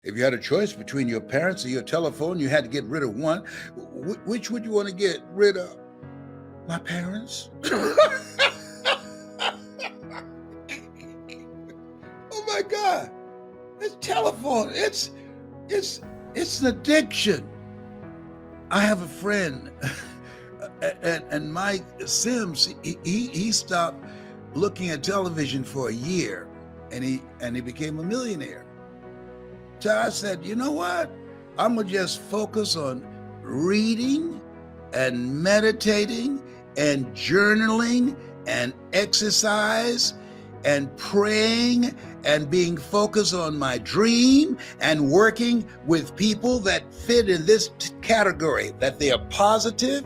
If you had a choice between your parents or your telephone, you had to get rid of one. Which would you want to get rid of? My parents? Oh my God. It's telephone. It's an addiction. I have a friend, and Mike Sims, he stopped looking at television for a year, and he became a millionaire. So I said, you know what? I'm gonna just focus on reading and meditating and journaling and exercise and praying and being focused on my dream and working with people that fit in this category, that they are positive,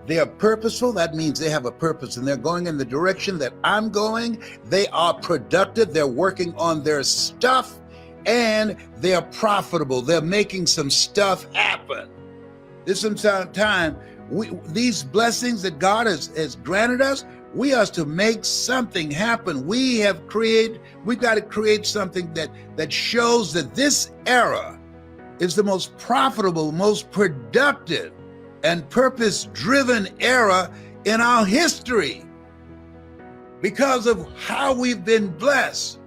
they are purposeful. That means they have a purpose and they're going in the direction that I'm going. They are productive. They're working on their stuff and they're profitable. They're making some stuff happen. There's some time, these blessings that God has granted us, we are to make something happen. We've got to create something that shows that this era is the most profitable, most productive, and purpose-driven era in our history because of how we've been blessed,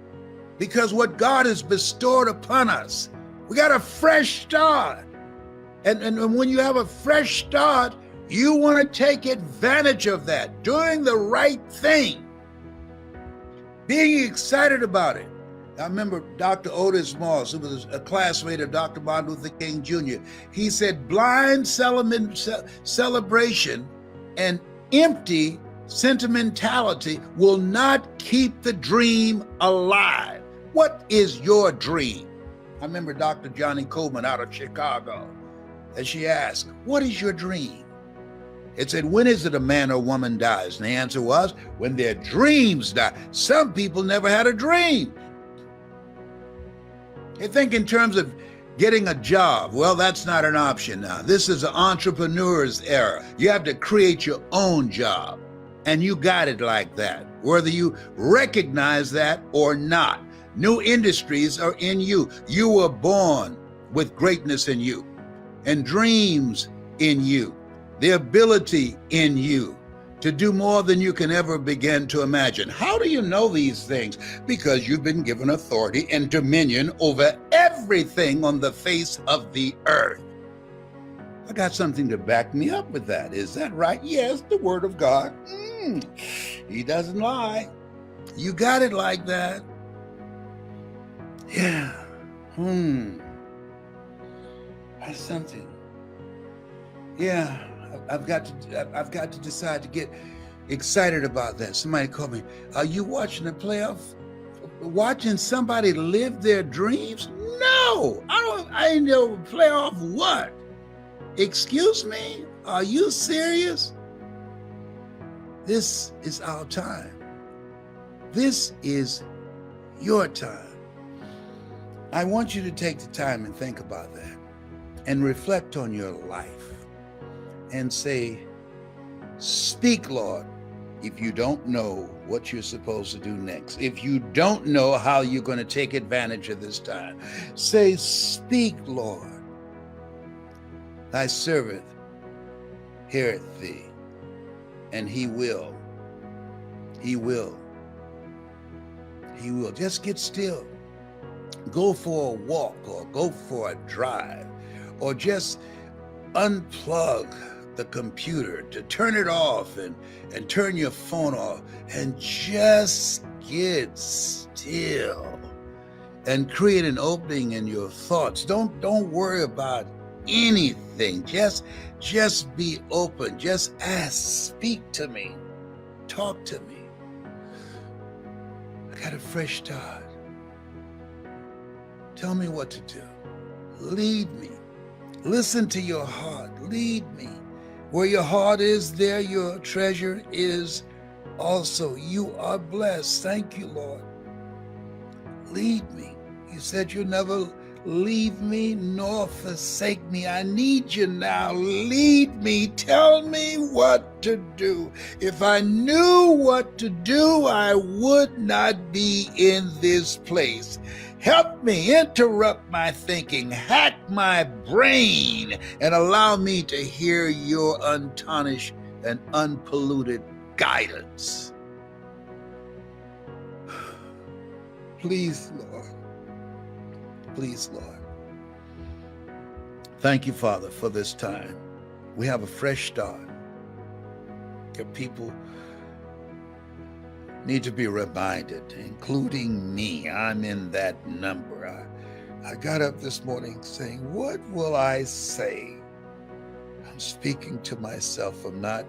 because what God has bestowed upon us. We got a fresh start. And when you have a fresh start, you want to take advantage of that, doing the right thing, being excited about it. I remember Dr. Otis Moss, who was a classmate of Dr. Martin Luther King Jr. He said, blind celebration and empty sentimentality will not keep the dream alive. What is your dream? I remember Dr. Johnny Coleman out of Chicago, and she asked, what is your dream? It said, when is it a man or woman dies? And the answer was, when their dreams die. Some people never had a dream. They think in terms of getting a job. Well, that's not an option now. This is an entrepreneur's era. You have to create your own job. And you got it like that, whether you recognize that or not. New industries are in you. You were born with greatness in you and dreams in you, the ability in you to do more than you can ever begin to imagine. How do you know these things? Because you've been given authority and dominion over everything on the face of the earth. I got something to back me up with that. Is that right? Yes, the word of God. He doesn't lie. You got it like that. Yeah. That's something. Yeah. I've got to decide to get excited about that. Somebody called me, are you watching the playoff? Watching somebody live their dreams? No, I ain't know playoff what? Excuse me? Are you serious? This is our time. This is your time. I want you to take the time and think about that and reflect on your life. And say, speak, Lord, if you don't know what you're supposed to do next. If you don't know how you're going to take advantage of this time. Say, speak, Lord. Thy servant heareth thee, and he will. He will. He will. Just get still. Go for a walk or go for a drive or just unplug the computer, to turn it off and turn your phone off and just get still and create an opening in your thoughts. Don't worry about anything. Just be open. Just ask, speak to me, talk to me. I got a fresh start. Tell me what to do. Lead me. Listen to your heart. Lead me. Where your heart is, there your treasure is also. You are blessed. Thank you, Lord. Lead me. You said you'll never leave me nor forsake me. I need you now. Lead me. Tell me what to do. If I knew what to do, I would not be in this place. Help me interrupt my thinking, hack my brain, and allow me to hear your untarnished and unpolluted guidance. Please, Lord. Please, Lord. Thank you, Father, for this time. We have a fresh start. Your people need to be reminded, including me. I'm in that number. I got up this morning saying, what will I say? I'm speaking to myself. I'm not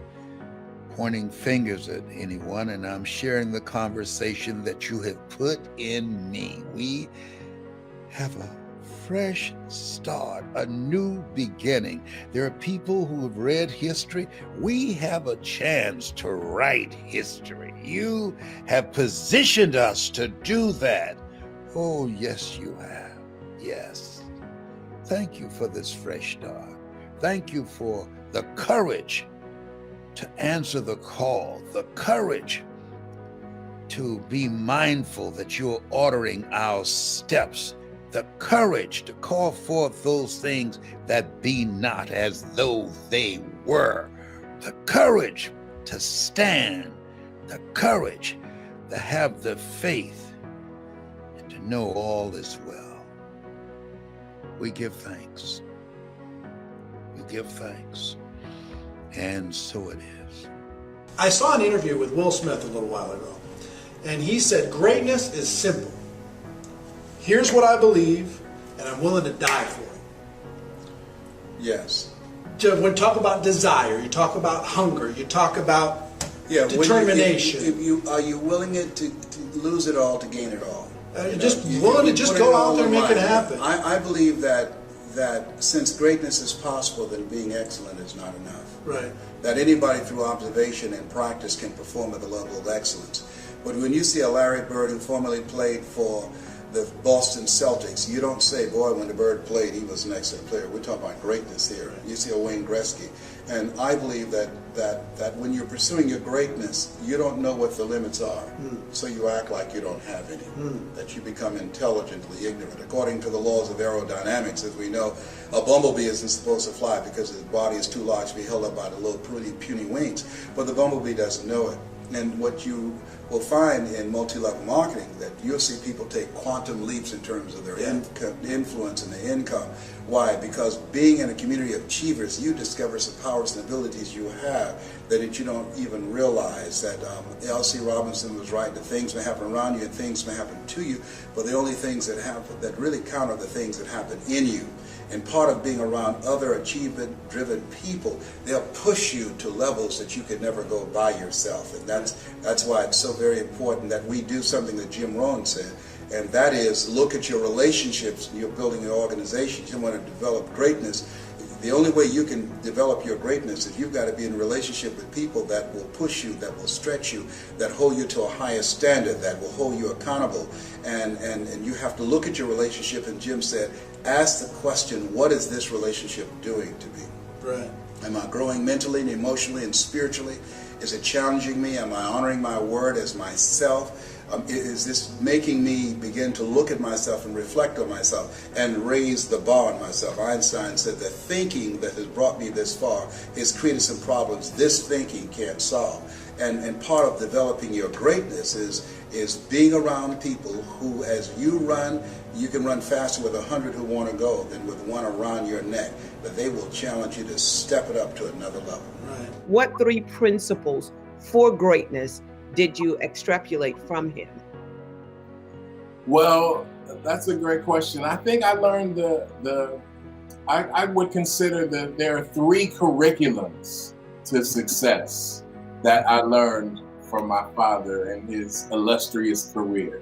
pointing fingers at anyone, and I'm sharing the conversation that you have put in me. We have a fresh start, a new beginning. There are people who have read history. We have a chance to write history. You have positioned us to do that. Oh, yes, you have. Yes. Thank you for this fresh start. Thank you for the courage to answer the call, the courage to be mindful that you're ordering our steps, the courage to call forth those things that be not as though they were, the courage to stand, the courage to have the faith and to know all is well. We give thanks. We give thanks. And so it is. I saw an interview with Will Smith a little while ago, and he said, greatness is simple. Here's what I believe, and I'm willing to die for it. Yes. When you talk about desire, you talk about hunger, you talk about determination. Are you willing to lose it all to gain it all? Just willing to just go out there and make it happen. I believe that since greatness is possible, then being excellent is not enough. Right. That anybody through observation and practice can perform at the level of excellence. But when you see a Larry Bird who formerly played for the Boston Celtics, you don't say, boy, when the Bird played, he was an excellent player. We're talking about greatness here. You see a Wayne Gretzky. And I believe that when you're pursuing your greatness, you don't know what the limits are. So you act like you don't have any, that you become intelligently ignorant. According to the laws of aerodynamics, as we know, a bumblebee isn't supposed to fly because his body is too large to be held up by the little puny wings. But the bumblebee doesn't know it. And what you will find in multi-level marketing, that you'll see people take quantum leaps in terms of their influence and their income. Why? Because being in a community of achievers, you discover some powers and abilities you have that you don't even realize. That L.C. Robinson was right, that things may happen around you and things may happen to you, but the only things that happen that really count are the things that happen in you. And part of being around other achievement-driven people, they'll push you to levels that you could never go by yourself. And that's why it's so very important that we do something that Jim Rohn said, and that is look at your relationships. You're building an organization. You want to develop greatness. The only way you can develop your greatness is you've got to be in a relationship with people that will push you, that will stretch you, that hold you to a higher standard, that will hold you accountable. And you have to look at your relationship, and Jim said, ask the question, what is this relationship doing to me? Right. Am I growing mentally and emotionally and spiritually? Is it challenging me? Am I honoring my word as myself? Is this making me begin to look at myself and reflect on myself and raise the bar on myself? Einstein said that thinking that has brought me this far has created some problems this thinking can't solve. And part of developing your greatness is being around people who, as you run, you can run faster with 100 who want to go than with one around your neck. But they will challenge you to step it up to another level. Right. What 3 principles for greatness did you extrapolate from him? Well, that's a great question. I think I learned I would consider that there are 3 curriculums to success that I learned from my father and his illustrious career.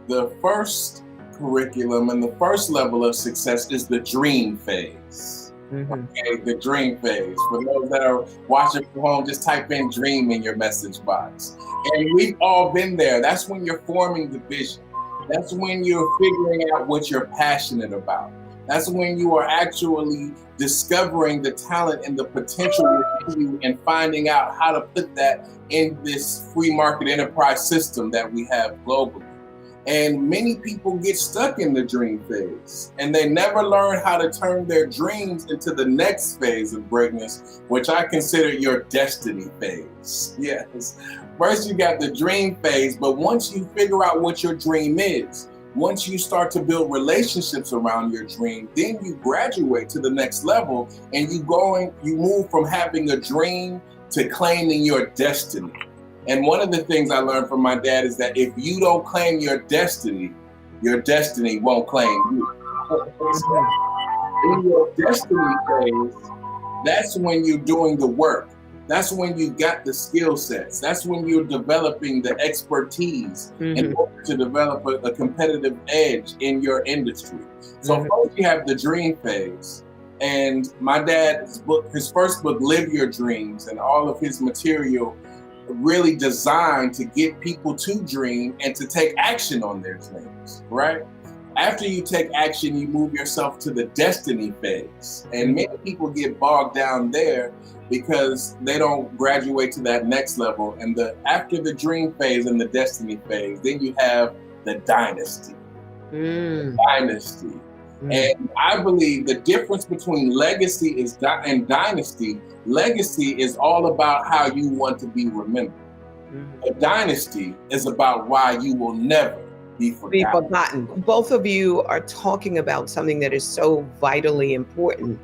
The first curriculum and the first level of success is the dream phase. Okay, the dream phase. For those that are watching from home, just type in dream in your message box. And we've all been there. That's when you're forming the vision. That's when you're figuring out what you're passionate about. That's when you are actually discovering the talent and the potential within you and finding out how to put that in this free market enterprise system that we have globally. And many people get stuck in the dream phase and they never learn how to turn their dreams into the next phase of greatness, which I consider your destiny phase. Yes. First, you got the dream phase, but once you figure out what your dream is, once you start to build relationships around your dream, then you graduate to the next level and you move from having a dream to claiming your destiny. And one of the things I learned from my dad is that if you don't claim your destiny won't claim you. In your destiny phase, that's when you're doing the work. That's when you got the skill sets. That's when you're developing the expertise in order to develop a competitive edge in your industry. So first you have the dream phase. And my dad's book, his first book, Live Your Dreams, and all of his material really designed to get people to dream and to take action on their dreams, right? After you take action, you move yourself to the destiny phase. And many people get bogged down there because they don't graduate to that next level. And after the dream phase and the destiny phase, then you have the dynasty. Dynasty. And I believe the difference between legacy and dynasty, legacy is all about how you want to be remembered. A dynasty is about why you will never be forgotten. Both of you are talking about something that is so vitally important,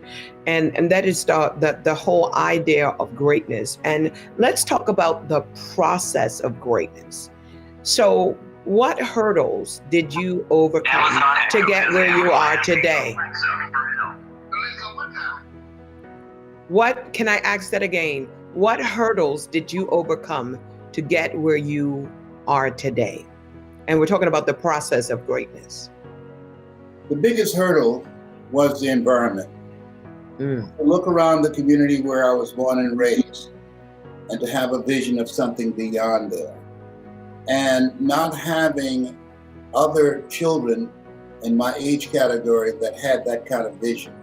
and that is the whole idea of greatness. And let's talk about the process of greatness. So what hurdles did you overcome to get where you are today? Can I ask that again? What hurdles did you overcome to get where you are today? And we're talking about the process of greatness. The biggest hurdle was the environment. To look around the community where I was born and raised and to have a vision of something beyond there. And not having other children in my age category that had that kind of vision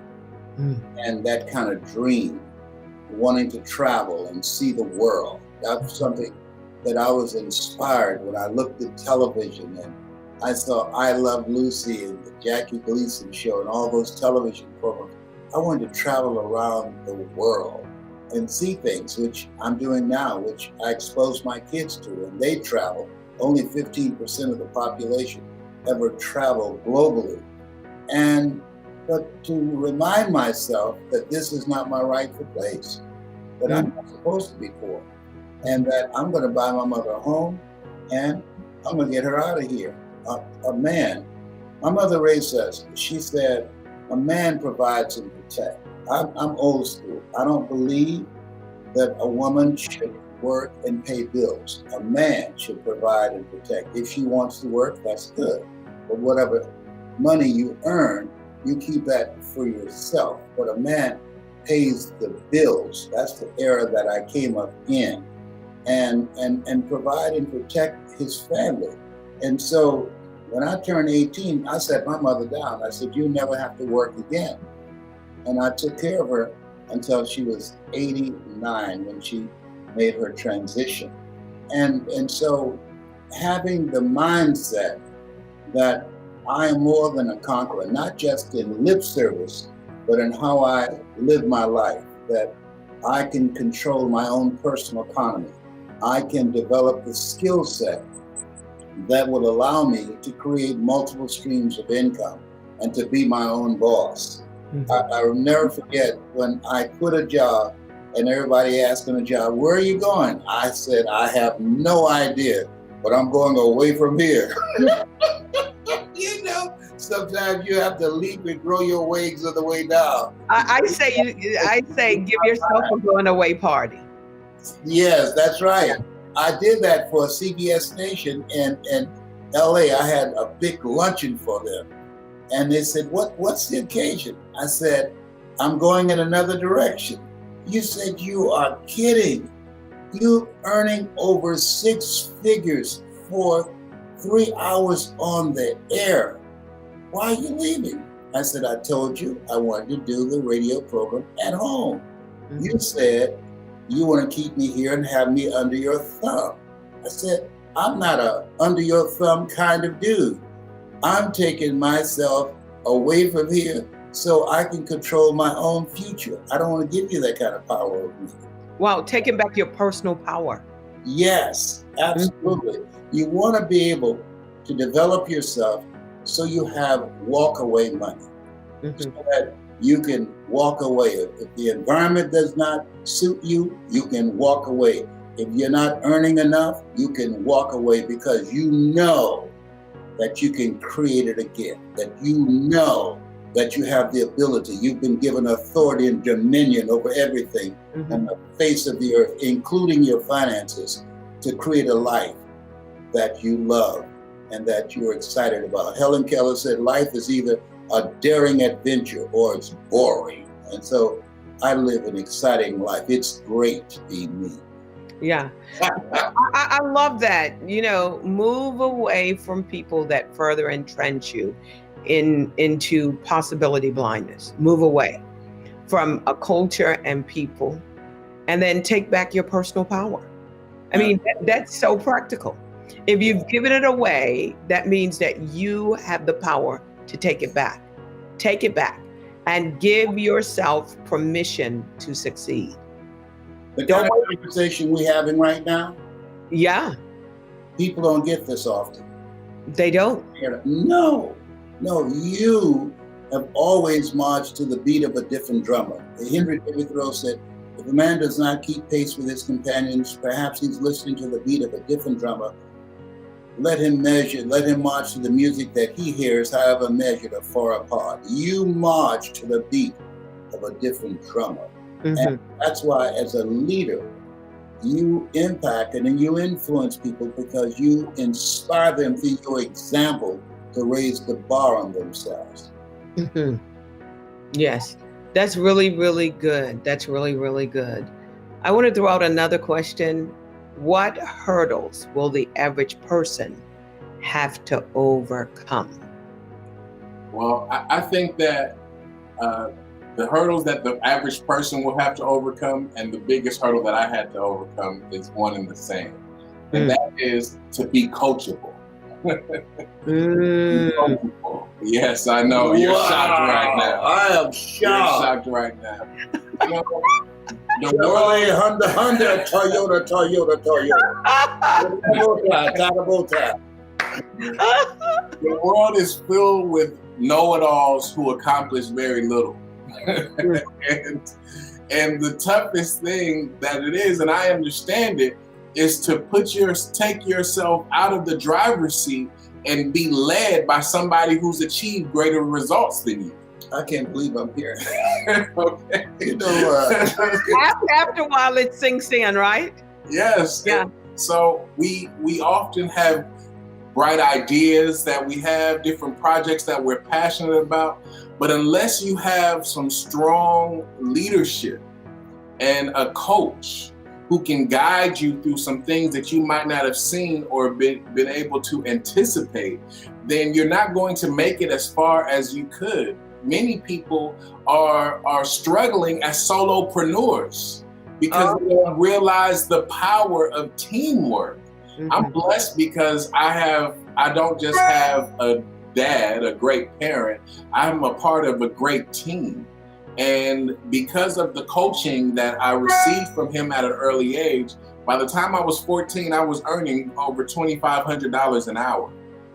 and that kind of dream, wanting to travel and see the world. That's something that I was inspired when I looked at television and I saw I Love Lucy and the Jackie Gleason show and all those television programs. I wanted to travel around the world and see things, which I'm doing now, which I expose my kids to, and they travel. Only 15% of the population ever travel globally. But to remind myself that this is not my rightful place, that I'm not supposed to be poor, and that I'm going to buy my mother a home, and I'm going to get her out of here. A man, my mother raised us, she said, a man provides and protects. I'm old school. I don't believe that a woman should work and pay bills. A man should provide and protect. If she wants to work, that's good. But whatever money you earn, you keep that for yourself. But a man pays the bills. That's the era that I came up in. And provide and protect his family. And so when I turned 18, I sat my mother down. I said, you never have to work again. And I took care of her until she was 89 when she made her transition. And so having the mindset that I am more than a conqueror, not just in lip service, but in how I live my life, that I can control my own personal economy. I can develop the skill set that will allow me to create multiple streams of income and to be my own boss. I will never forget when I quit a job and everybody asked on a job, where are you going? I said, I have no idea, but I'm going away from here. You know, sometimes you have to leap and grow your wings on the way down. I say, give yourself a going away party. Yes, that's right. I did that for a CBS station in LA. I had a big luncheon for them. And they said, what's the occasion? I said, I'm going in another direction. You said, you are kidding. You earning over 6 figures for 3 hours on the air. Why are you leaving? I said, I told you I wanted to do the radio program at home. You said, you want to keep me here and have me under your thumb. I said, I'm not a under your thumb kind of dude. I'm taking myself away from here so I can control my own future. I don't want to give you that kind of power over me. Wow, taking back your personal power. Yes, absolutely. You want to be able to develop yourself so you have walk away money, so that you can walk away. If the environment does not suit you, you can walk away. If you're not earning enough, you can walk away because you know that you can create it again, that you know that you have the ability. You've been given authority and dominion over everything on the face of the earth, including your finances, to create a life that you love and that you're excited about. Helen Keller said life is either a daring adventure or it's boring. And so I live an exciting life. It's great to be me. Yeah. I love that. You know, move away from people that further entrench you into possibility blindness. Move away from a culture and people, and then take back your personal power. I mean, that's so practical. If you've given it away, that means that you have the power to take it back. Take it back and give yourself permission to succeed. The kind of conversation we're having right now, Yeah, people don't get this often. they don't. No, you have always marched to the beat of a different drummer. Henry David Thoreau said, if a man does not keep pace with his companions, perhaps he's listening to the beat of a different drummer. Let him march to the music that he hears, however measured or far apart. You march to the beat of a different drummer. And that's why, as a leader, you impact and then you influence people because you inspire them through your example to raise the bar on themselves. Yes, that's really, really good. That's really, really good. I want to throw out another question. What hurdles will the average person have to overcome? Well, I think that the hurdles that the average person will have to overcome, and the biggest hurdle that I had to overcome, is one and the same. And that is to be coachable. Coachable. Yes, I know. You're shocked right now. I am You're shocked. shocked right now. You know, the Chevrolet, world, Honda, Toyota. the world is filled with know-it-alls who accomplish very little. and the toughest thing that it is, and I understand it, is to take yourself out of the driver's seat and be led by somebody who's achieved greater results than you. I can't believe I'm here. Okay. You know, After a while, it sinks in, right? Yes. Yeah. So we often have bright ideas that we have, different projects that we're passionate about, but unless you have some strong leadership and a coach who can guide you through some things that you might not have seen or been able to anticipate, then you're not going to make it as far as you could. Many people are struggling as solopreneurs because they don't realize the power of teamwork. I'm blessed because I don't just have a dad, a great parent, I'm a part of a great team. And because of the coaching that I received from him at an early age, by the time I was 14, I was earning over $2,500 an hour.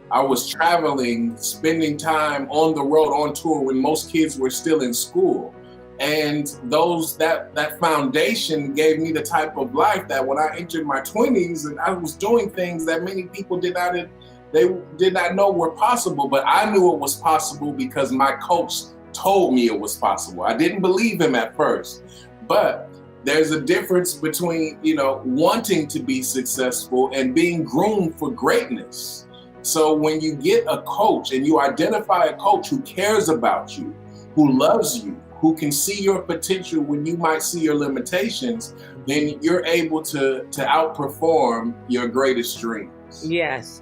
I was traveling, spending time on the road, on tour, when most kids were still in school. And that foundation gave me the type of life that when I entered my 20s, and I was doing things that many people did not know were possible, but I knew it was possible because my coach told me it was possible. I didn't believe him at first, but there's a difference between, wanting to be successful and being groomed for greatness. So when you get a coach and you identify a coach who cares about you, who loves you, who can see your potential when you might see your limitations, then you're able to outperform your greatest dreams. Yes,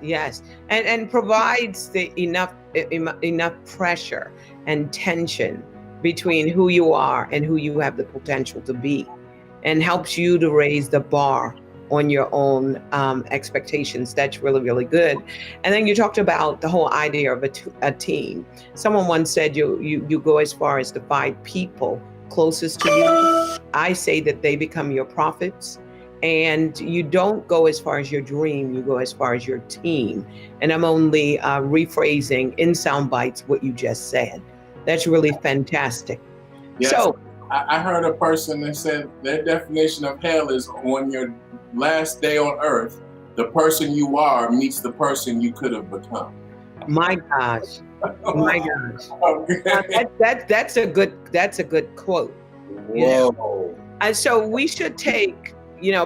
and provides the enough pressure and tension between who you are and who you have the potential to be, and helps you to raise the bar on your own expectations. That's really, really good. And then you talked about the whole idea of a team. Someone once said you go as far as the 5 people closest to you. I say that they become your prophets. And you don't go as far as your dream, you go as far as your team. And I'm only rephrasing in sound bites what you just said. That's really fantastic. Yes. So I heard a person that said their definition of hell is on your last day on earth, the person you are meets the person you could have become. my gosh, my gosh. Okay. That's a good quote. Whoa. And so we should take,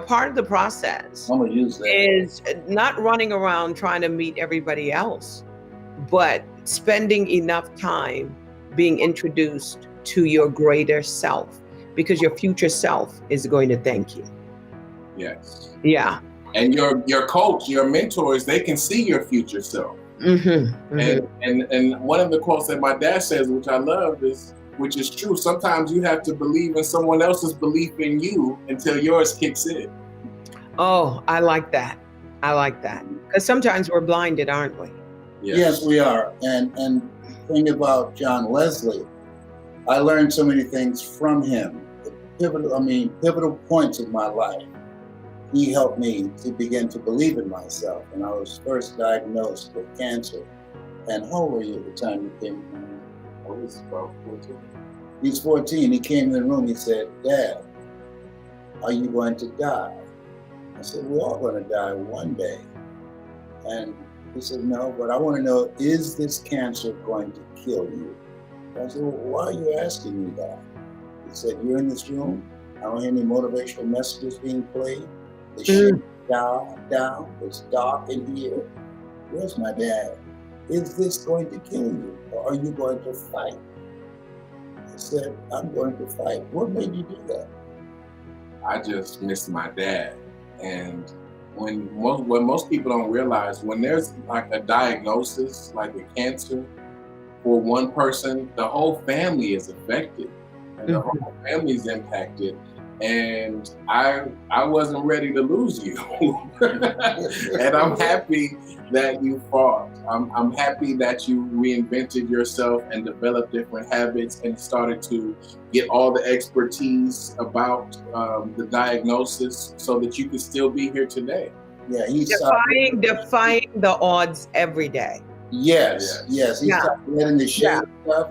part of the process I'm gonna use that. is not running around trying to meet everybody else, but spending enough time being introduced to your greater self, because your future self is going to thank you. Yes. Yeah. And your coach, your mentors, they can see your future self. Mm-hmm, mm-hmm. And one of the quotes that my dad says, which I love, which is true. Sometimes you have to believe in someone else's belief in you until yours kicks in. Oh, I like that. Because sometimes we're blinded, aren't we? Yes, we are. And the thing about John Wesley, I learned so many things from him. Pivotal points of my life. He helped me to begin to believe in myself. And I was first diagnosed with cancer. And how old were you at the time you came to me? I was about 14. He's 14. He came in the room. He said, "Dad, are you going to die?" I said, "We're all going to die one day." And he said, "No, but I want to know, is this cancer going to kill you?" I said, "Well, why are you asking me that?" He said, "You're in this room. I don't hear any motivational messages being played. The shit down. It's dark in here. Where's my dad? Is this going to kill you, or are you going to fight?" I said, "I'm going to fight." What made you do that? I just miss my dad. And when most people don't realize, when there's like a diagnosis, like a cancer, for one person, the whole family is affected. And the whole family is impacted. And I wasn't ready to lose you. And I'm happy that you fought. I'm happy that you reinvented yourself and developed different habits and started to get all the expertise about the diagnosis so that you could still be here today. Yeah, he's Defying the odds every day. Yes. He stopped letting the shade stuff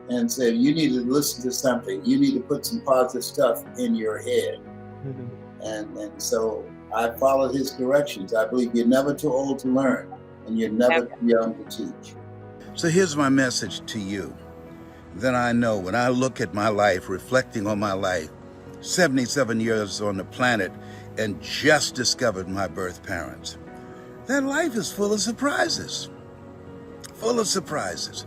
and said, "You need to listen to something. You need to put some positive stuff in your head." And so I followed his directions. I believe you're never too old to learn, and you're never too young to teach. So here's my message to you. Then I know when I look at my life, reflecting on my life, 77 years on the planet, and just discovered my birth parents, that life is full of surprises. Full of surprises.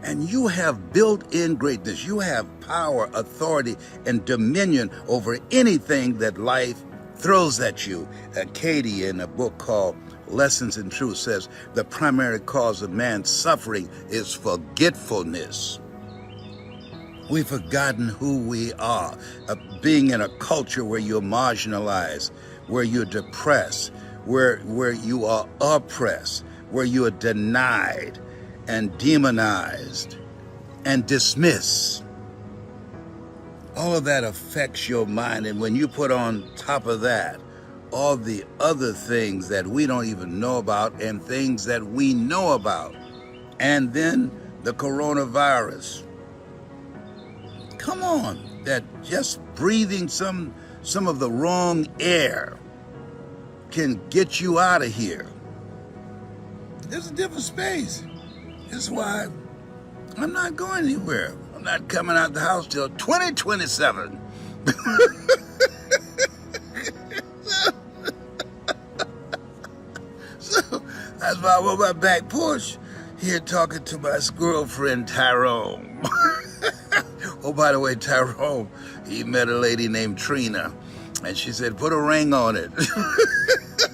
And you have built-in greatness. You have power, authority, and dominion over anything that life throws at you. Katie, in a book called Lessons in Truth, says the primary cause of man's suffering is forgetfulness. We've forgotten who we are. Being in a culture where you're marginalized, where you're depressed, where you are oppressed, where you are denied and demonized and dismissed. All of that affects your mind. And when you put on top of that all the other things that we don't even know about and things that we know about, and then the coronavirus, come on, that just breathing some of the wrong air can get you out of here. There's a different space. That's why I'm not going anywhere. I'm not coming out the house till 2027. So that's why I'm on my back porch here talking to my girlfriend Tyrone. Oh, by the way, Tyrone, he met a lady named Trina, and she said, "Put a ring on it."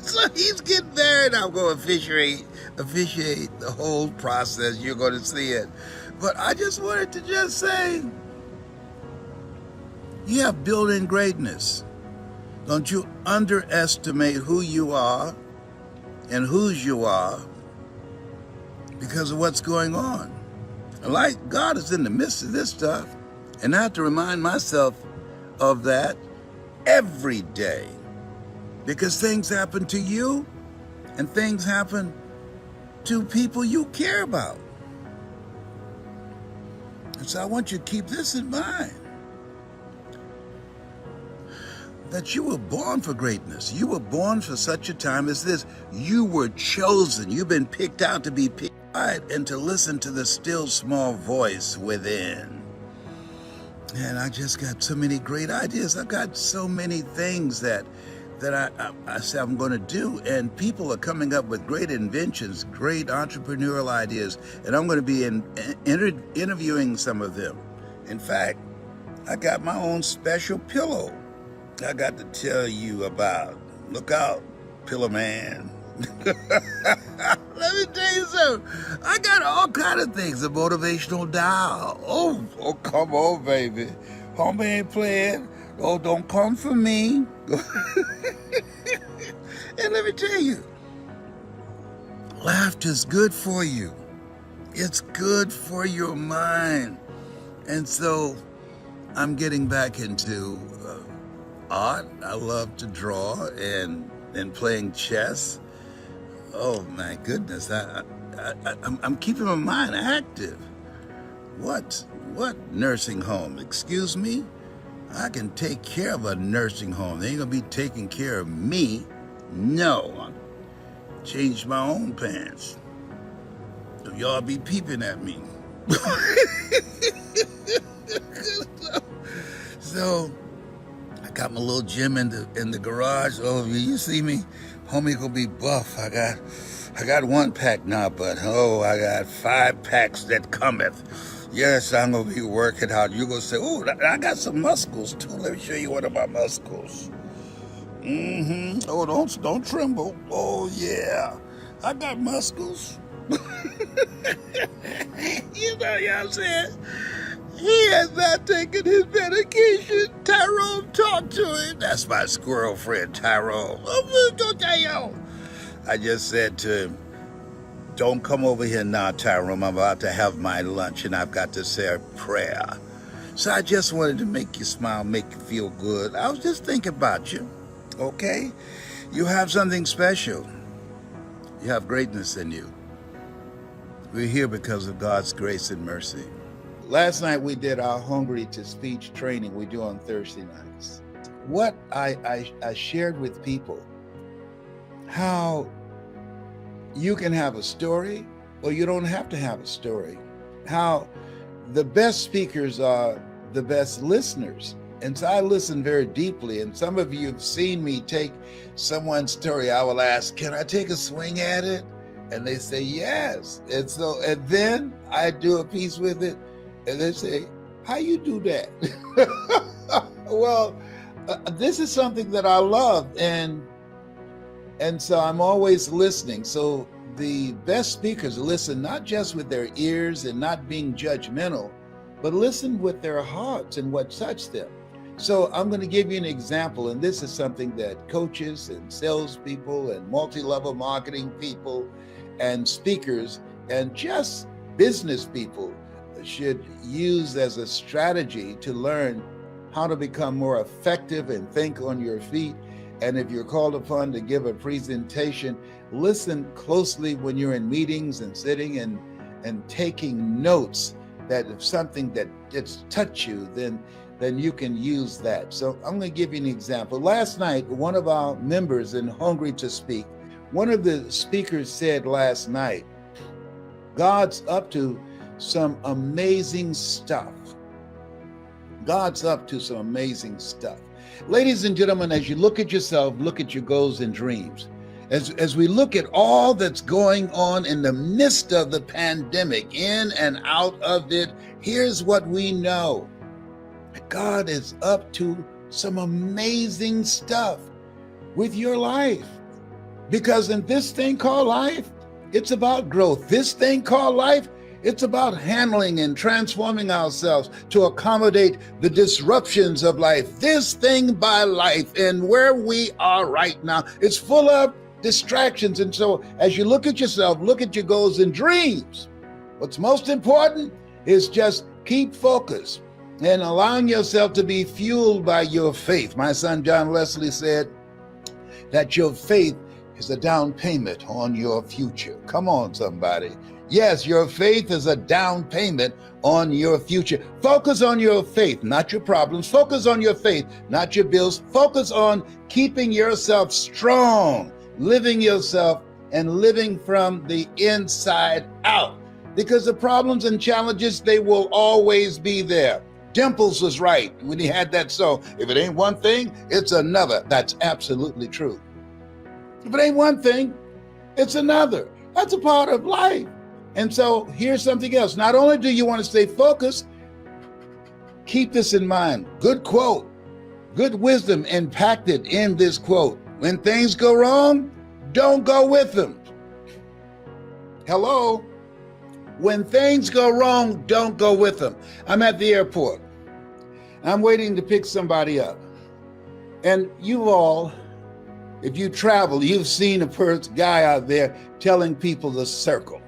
So he's getting married. I'm going to officiate the whole process. You're going to see it. But I just wanted to just say, you have built-in greatness. Don't you underestimate who you are and whose you are because of what's going on. Like, God is in the midst of this stuff. And I have to remind myself of that every day, because things happen to you and things happen to people you care about. And so I want you to keep this in mind, that you were born for greatness. You were born for such a time as this. You were chosen. You've been picked out to be picked and to listen to the still small voice within. And I just got so many great ideas. I got so many things that I say I'm going to do. And people are coming up with great inventions, great entrepreneurial ideas. And I'm going to be interviewing some of them. In fact, I got my own special pillow I got to tell you about. Look out, Pillow Man. Let me tell you something. I got all kind of things. A motivational dial. Oh, come on, baby. Homie ain't playing. Oh, don't come for me. And let me tell you, laughter's good for you. It's good for your mind. And so I'm getting back into art. I love to draw and playing chess. Oh my goodness, I'm keeping my mind active. What nursing home? Excuse me? I can take care of a nursing home. They ain't gonna be taking care of me. No, I changed my own pants. So y'all be peeping at me. So I got my little gym in the garage. Oh, you see me? Homie gonna be buff. I got 1 pack now, but I got 5 packs that cometh. Yes, I'm gonna be working out. You gonna say, oh, I got some muscles too. Let me show you one of my muscles. Oh, don't tremble. Oh yeah, I got muscles. You know what I'm saying? He has not taken his medication. Tyrone, talk to him. That's my squirrel friend, Tyrone. I just said to him, don't come over here now, Tyrone. I'm about to have my lunch and I've got to say a prayer. So I just wanted to make you smile, make you feel good. I was just thinking about you, okay? You have something special. You have greatness in you. We're here because of God's grace and mercy. Last night we did our Hungry to Speech training we do on Thursday nights. What I shared with people, how you can have a story or you don't have to have a story. How the best speakers are the best listeners. And so I listen very deeply. And some of you have seen me take someone's story. I will ask, can I take a swing at it? And they say, yes. And then I do a piece with it. And they say, how you do that? Well, this is something that I love. And so I'm always listening. So the best speakers listen not just with their ears and not being judgmental, but listen with their hearts and what touched them. So I'm going to give you an example, and this is something that coaches and salespeople and multi-level marketing people and speakers and just business people should use as a strategy to learn how to become more effective and think on your feet. And if you're called upon to give a presentation, listen closely when you're in meetings and sitting and taking notes, that if something that gets touched you, then you can use that. So I'm going to give you an example. Last night, one of our members in Hungry to Speak, one of the speakers said last night, God's up to some amazing stuff. God's up to some amazing stuff. Ladies and gentlemen, as you look at yourself, look at your goals and dreams. As we look at all that's going on in the midst of the pandemic, in and out of it, here's what we know. God is up to some amazing stuff with your life. Because in this thing called life, it's about growth. This thing called life, It's about handling and transforming ourselves to accommodate the disruptions of life. This thing by life and where we are right now, it's full of distractions. And so as you look at yourself, look at your goals and dreams. What's most important is just keep focused and allowing yourself to be fueled by your faith. My son John Leslie said that your faith is a down payment on your future. Come on, somebody. Yes, your faith is a down payment on your future. Focus on your faith, not your problems. Focus on your faith, not your bills. Focus on keeping yourself strong, living yourself and living from the inside out. Because the problems and challenges, they will always be there. Dimples was right when he had that song. If it ain't one thing, it's another. That's absolutely true. If it ain't one thing, it's another. That's a part of life. And so here's something else. Not only do you want to stay focused, keep this in mind. Good quote, good wisdom impacted in this quote. When things go wrong, don't go with them. Hello? When things go wrong, don't go with them. I'm at the airport. I'm waiting to pick somebody up. And you all, if you travel, you've seen a guy out there telling people to circle.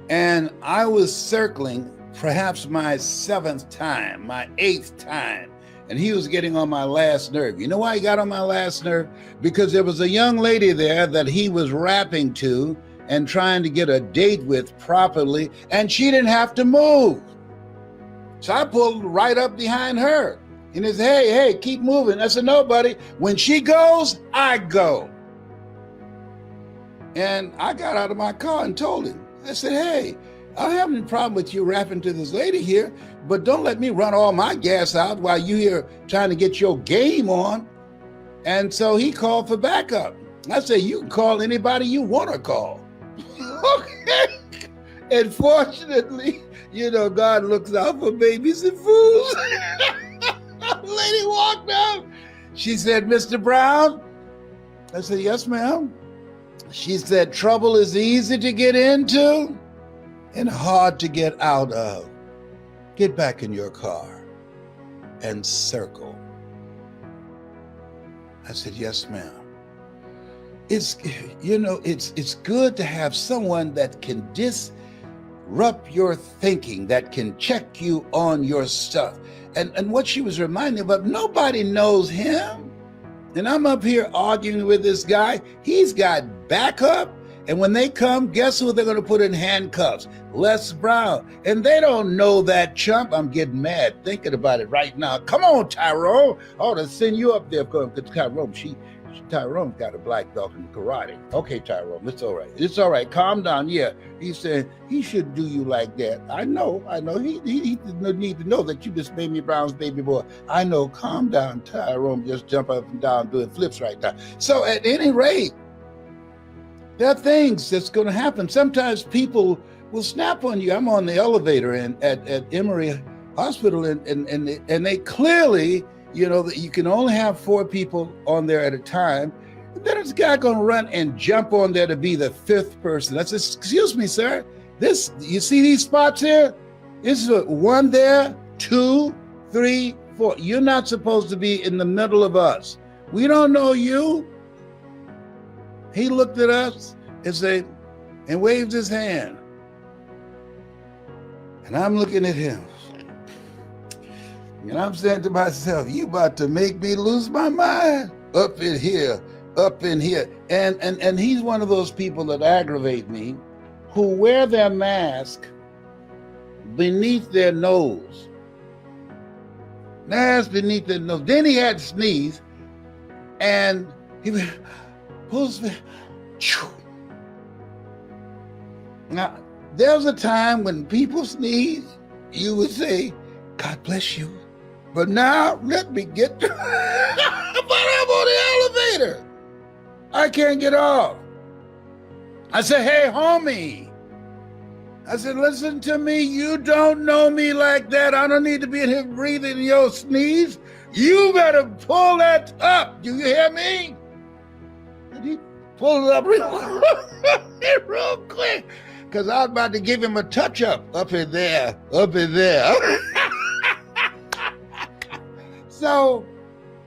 And I was circling perhaps my 7th time, my 8th time, and he was getting on my last nerve. You know why he got on my last nerve? Because there was a young lady there that he was rapping to and trying to get a date with properly, and she didn't have to move. So I pulled right up behind her. And he said, hey, keep moving. I said, no, buddy. When she goes, I go. And I got out of my car and told him. I said, hey, I don't have any problem with you rapping to this lady here, but don't let me run all my gas out while you here trying to get your game on. And so he called for backup. I said, you can call anybody you want to call. Okay. And fortunately, God looks out for babies and fools. The lady walked out. She said, Mr. Brown? I said, yes, ma'am. She said, trouble is easy to get into and hard to get out of. Get back in your car and circle. I said, yes, ma'am. It's good to have someone that can disrupt your thinking, that can check you on your stuff. And what she was reminding me of, nobody knows him. And I'm up here arguing with this guy. He's got backup. And when they come, guess who they're going to put in handcuffs? Les Brown. And they don't know that chump. I'm getting mad thinking about it right now. Come on, Tyrone. I ought to send you up there because Tyrone's got a black belt in karate. Okay, Tyrone, it's all right. It's all right. Calm down. Yeah, he said he should do you like that. I know. He didn't need to know that you just made me Brown's baby boy. I know. Calm down, Tyrone. Just jump up and down doing flips right now. So at any rate, there are things that's going to happen. Sometimes people will snap on you. I'm on the elevator at Emory Hospital, and they clearly, that you can only have 4 people on there at a time. And then there's a guy going to run and jump on there to be the 5th person. I said, excuse me, sir. You see these spots here? This is 1 there, 2, 3, 4. You're not supposed to be in the middle of us. We don't know you. He looked at us and waved his hand. And I'm looking at him. And I'm saying to myself, you about to make me lose my mind up in here. And he's one of those people that aggravate me who wear their mask beneath their nose. Mask beneath their nose. Then he had to sneeze and he pulls me. Now, there was a time when people sneeze, you would say, God bless you. But now, let me get but I'm on the elevator. I can't get off. I said, hey, homie. I said, listen to me. You don't know me like that. I don't need to be in here breathing your sneeze. You better pull that up. Do you hear me? And he pulled it up real quick. because I was about to give him a touch up in there, up in there. So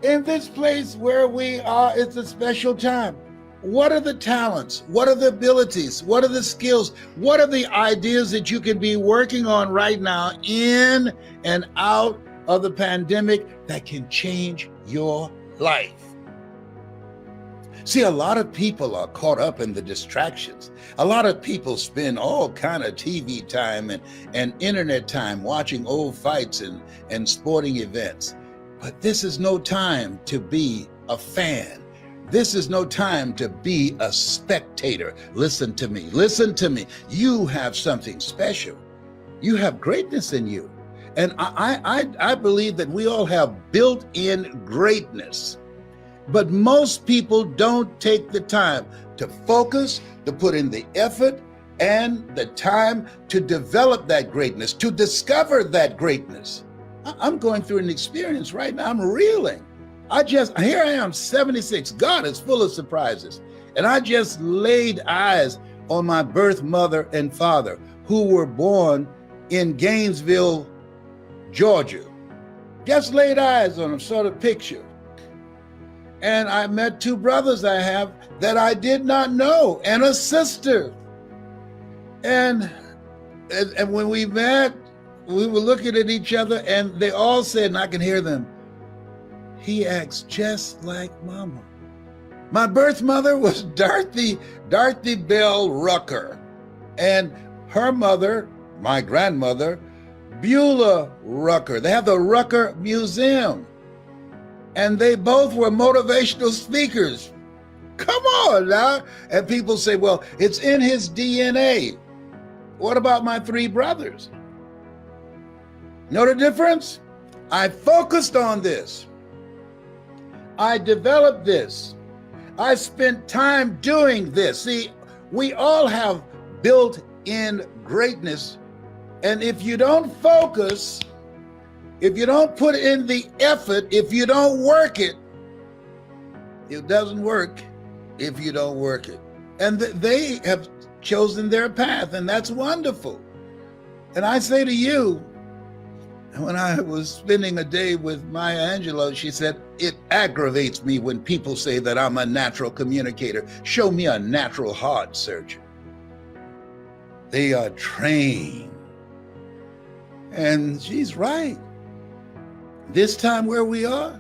in this place where we are, it's a special time. What are the talents? What are the abilities? What are the skills? What are the ideas that you can be working on right now in and out of the pandemic that can change your life? See, a lot of people are caught up in the distractions. A lot of people spend all kind of TV time and internet time watching old fights and sporting events. But this is no time to be a fan. This is no time to be a spectator. Listen to me. Listen to me. You have something special. You have greatness in you. And I believe that we all have built-in greatness. But most people don't take the time to focus, to put in the effort and the time to develop that greatness, to discover that greatness. I'm going through an experience right now. I'm reeling. Here I am, 76. God is full of surprises. And I just laid eyes on my birth mother and father, who were born in Gainesville, Georgia. Just laid eyes on them, saw the picture. And I met two brothers I have that I did not know, and a sister. And when we met, we were looking at each other, and they all said, and I can hear them, "He acts just like Mama." My birth mother was Dorothy Bell Rucker, and her mother, my grandmother, Beulah Rucker. They have the Rucker Museum, and they both were motivational speakers. Come on now. And people say, well, it's in his DNA. What about my three brothers? Know the difference? I focused on this. I developed this. I spent time doing this. See, we all have built-in greatness. And if you don't focus, if you don't put in the effort, if you don't work it, it doesn't work if you don't work it. And they have chosen their path, and that's wonderful. And I say to you, when I was spending a day with Maya Angelou, she said, it aggravates me when people say that I'm a natural communicator. Show me a natural heart surgeon. They are trained. And she's right. This time where we are,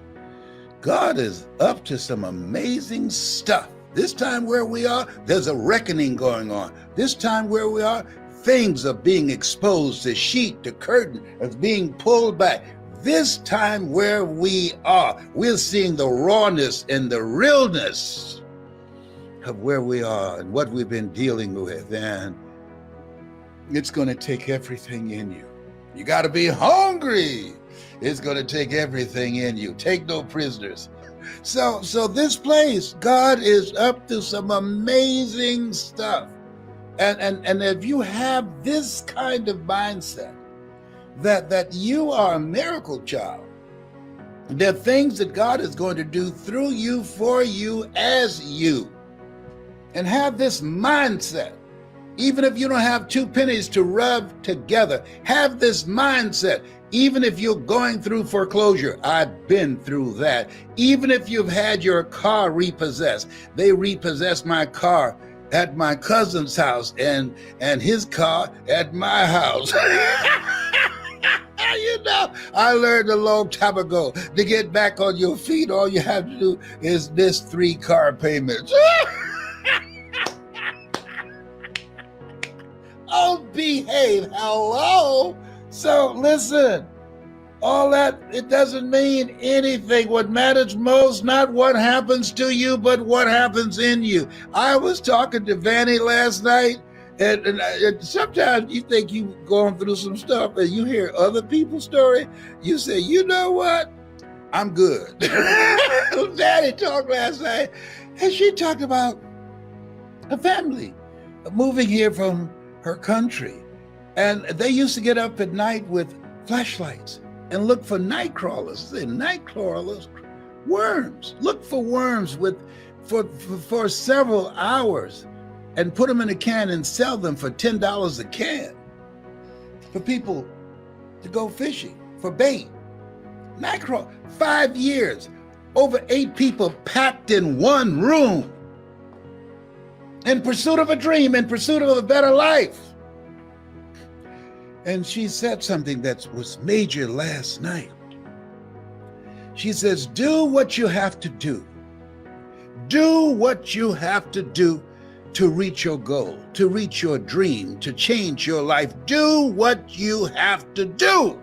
God is up to some amazing stuff. This time where we are, there's a reckoning going on. This time where we are, things are being exposed. The sheet, the curtain is being pulled back. This time where we are, we're seeing the rawness and the realness of where we are and what we've been dealing with. And it's going to take everything in you. You got to be hungry. It's going to take everything in you. Take no prisoners. So this place, God is up to some amazing stuff. And if you have this kind of mindset, that you are a miracle child, there are things that God is going to do through you, for you, as you, and have this mindset. Even if you don't have two pennies to rub together, have this mindset. Even if you're going through foreclosure, I've been through that. Even if you've had your car repossessed, they repossessed my car at my cousin's house and his car at my house. You know, I learned a long time ago, to get back on your feet, all you have to do is miss 3 car payments. Oh, behave, hello. So listen, all that, it doesn't mean anything. What matters most, not what happens to you, but what happens in you. I was talking to Vanny last night, and sometimes you think you're going through some stuff and you hear other people's story. You say, you know what? I'm good. Vanny talked last night, and she talked about a family moving here from her country. And they used to get up at night with flashlights and look for night crawlers. Night crawlers, worms. Look for worms for several hours. and put them in a can and sell them for $10 a can for people to go fishing for bait. Mackerel, 5 years, over 8 people packed in one room in pursuit of a dream, in pursuit of a better life. And she said something that was major last night. She says, do what you have to do. Do what you have to do to reach your goal, to reach your dream, to change your life. Do what you have to do.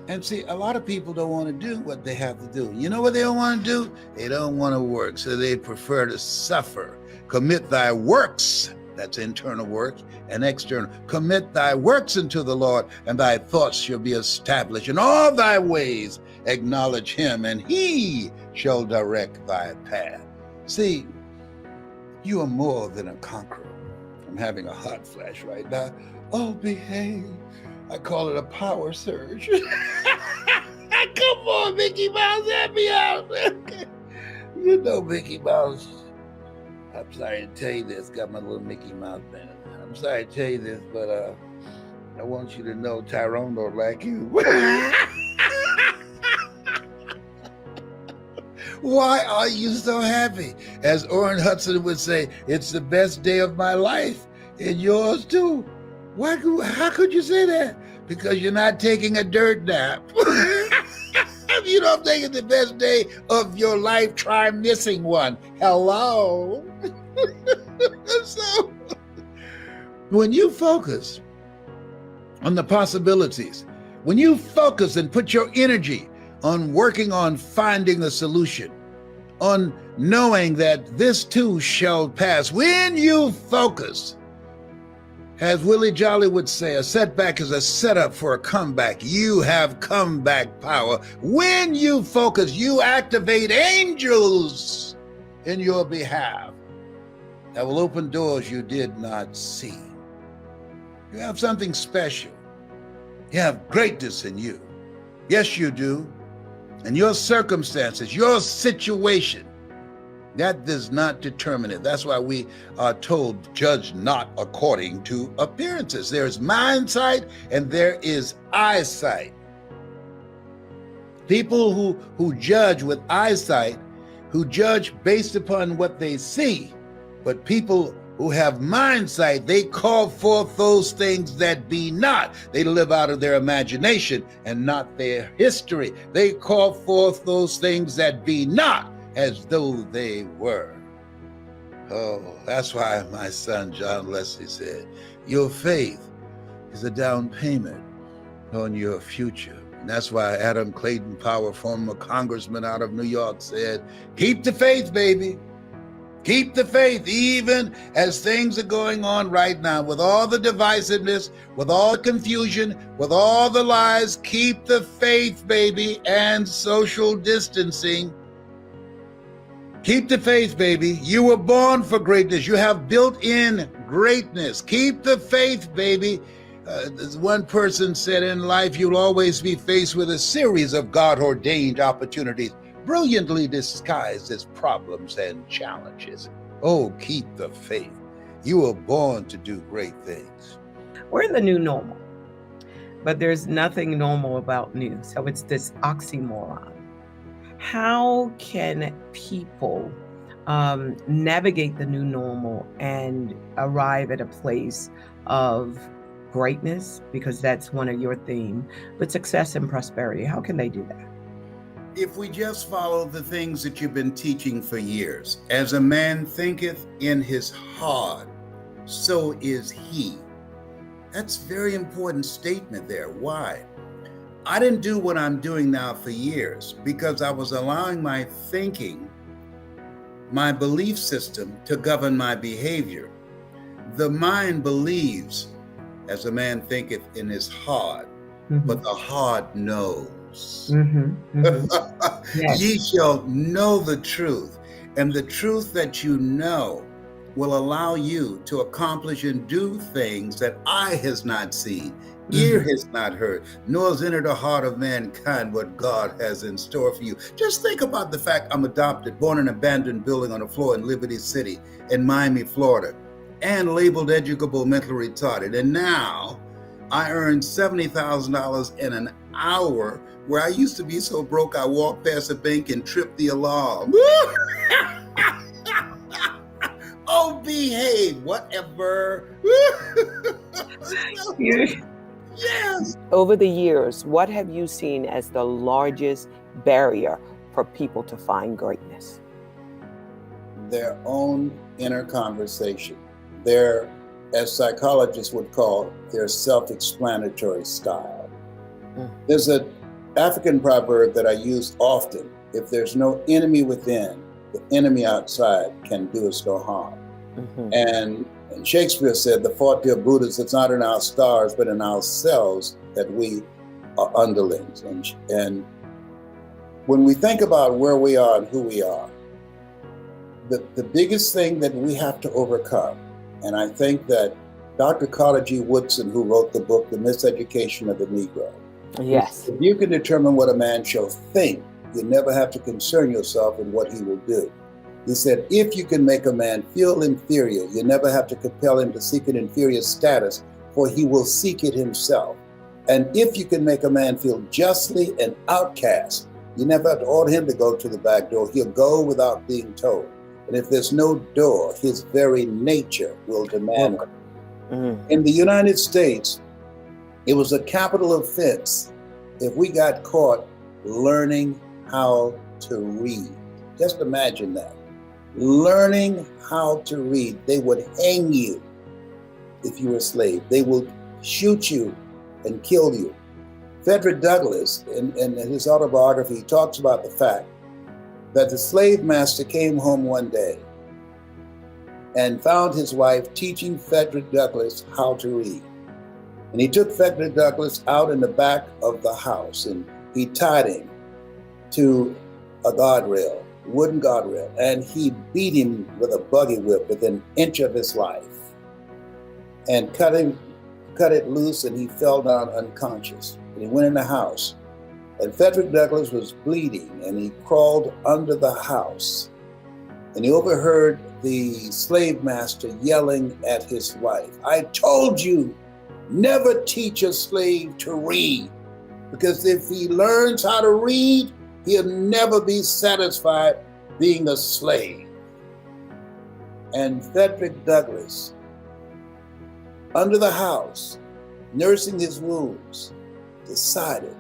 And see, a lot of people don't want to do what they have to do. You know what they don't want to do? They don't want to work, so they prefer to suffer. Commit thy works, that's internal work, and external. Commit thy works unto the Lord, and thy thoughts shall be established. In all thy ways acknowledge him, and he shall direct thy path. See, you are more than a conqueror. I'm having a hot flash right now. Oh, behave. I call it a power surge. Come on, Mickey Mouse, help me out. You know Mickey Mouse. I'm sorry to tell you this. Got my little Mickey Mouse band. I'm sorry to tell you this, but I want you to know Tyrone don't like you. Why are you so happy? As Orrin Hudson would say, it's the best day of my life, and yours too. How could you say that? Because you're not taking a dirt nap. If you don't think it's the best day of your life, try missing one. Hello? So, when you focus on the possibilities, when you focus and put your energy on working on finding a solution, on knowing that this too shall pass, when you focus, as Willie Jolly would say, a setback is a setup for a comeback. You have comeback power. When you focus, you activate angels in your behalf that will open doors you did not see. You have something special. You have greatness in you. Yes, you do. And your circumstances, your situation, that does not determine it. That's why we are told, judge not according to appearances. There is mind sight and there is eyesight. People who judge with eyesight, who judge based upon what they see, but people who have mind sight, they call forth those things that be not. They live out of their imagination and not their history. They call forth those things that be not as though they were. Oh, that's why my son John Leslie said, your faith is a down payment on your future. And that's why Adam Clayton Powell, former congressman out of New York, said, keep the faith, baby. Keep the faith, even as things are going on right now, with all the divisiveness, with all the confusion, with all the lies. Keep the faith, baby, and social distancing. Keep the faith, baby. You were born for greatness. You have built-in greatness. Keep the faith, baby. As one person said, in life, you'll always be faced with a series of God-ordained opportunities, brilliantly disguised as problems and challenges. Oh, keep the faith. You were born to do great things. We're in the new normal, but there's nothing normal about new. So it's this oxymoron. How can people navigate the new normal and arrive at a place of greatness? Because that's one of your themes, but success and prosperity. How can they do that? If we just follow the things that you've been teaching for years, as a man thinketh in his heart, so is he. That's a very important statement there. Why? I didn't do what I'm doing now for years because I was allowing my thinking, my belief system to govern my behavior. The mind believes as a man thinketh in his heart, but the heart knows. Yes. Ye shall know the truth, and the truth that you know will allow you to accomplish and do things that eye has not seen, Ear has not heard, nor has entered the heart of mankind what God has in store for you. Just think about the fact I'm adopted, born in an abandoned building on the floor in Liberty City in Miami, Florida, and labeled educable mentally retarded. And now I earn $70,000 in an hour, where I used to be so broke I walked past a bank and tripped the alarm. Oh, behave, whatever. Yes. Over the years, what have you seen as the largest barrier for people to find greatness? Their own inner conversation. Their, as psychologists would call, their self-explanatory style. There's an African proverb that I use often: if there's no enemy within, the enemy outside can do us no harm. And Shakespeare said, the fault, dear Buddhas, it's not in our stars, but in ourselves that we are underlings. And when we think about where we are and who we are, the biggest thing that we have to overcome, and I think that Dr. Carter G. Woodson, who wrote the book, The Miseducation of the Negro. Yes. If you can determine what a man shall think, you never have to concern yourself with what he will do. He said, if you can make a man feel inferior, you never have to compel him to seek an inferior status, for he will seek it himself. And if you can make a man feel justly an outcast, you never have to order him to go to the back door. He'll go without being told. And if there's no door, his very nature will demand it. In the United States, it was a capital offense if we got caught learning how to read. Just imagine that. Learning how to read. They would hang you if you were a slave. They would shoot you and kill you. Frederick Douglass, in his autobiography, talks about the fact that the slave master came home one day and found his wife teaching Frederick Douglass how to read. And he took Frederick Douglass out in the back of the house and he tied him to a guardrail, wooden guardrail, and he beat him with a buggy whip within an inch of his life and cut it loose, and he fell down unconscious. And he went in the house, and Frederick Douglass was bleeding, and he crawled under the house, and he overheard the slave master yelling at his wife, I told you, never teach a slave to read, because if he learns how to read, he'll never be satisfied being a slave. And Frederick Douglass, under the house, nursing his wounds, decided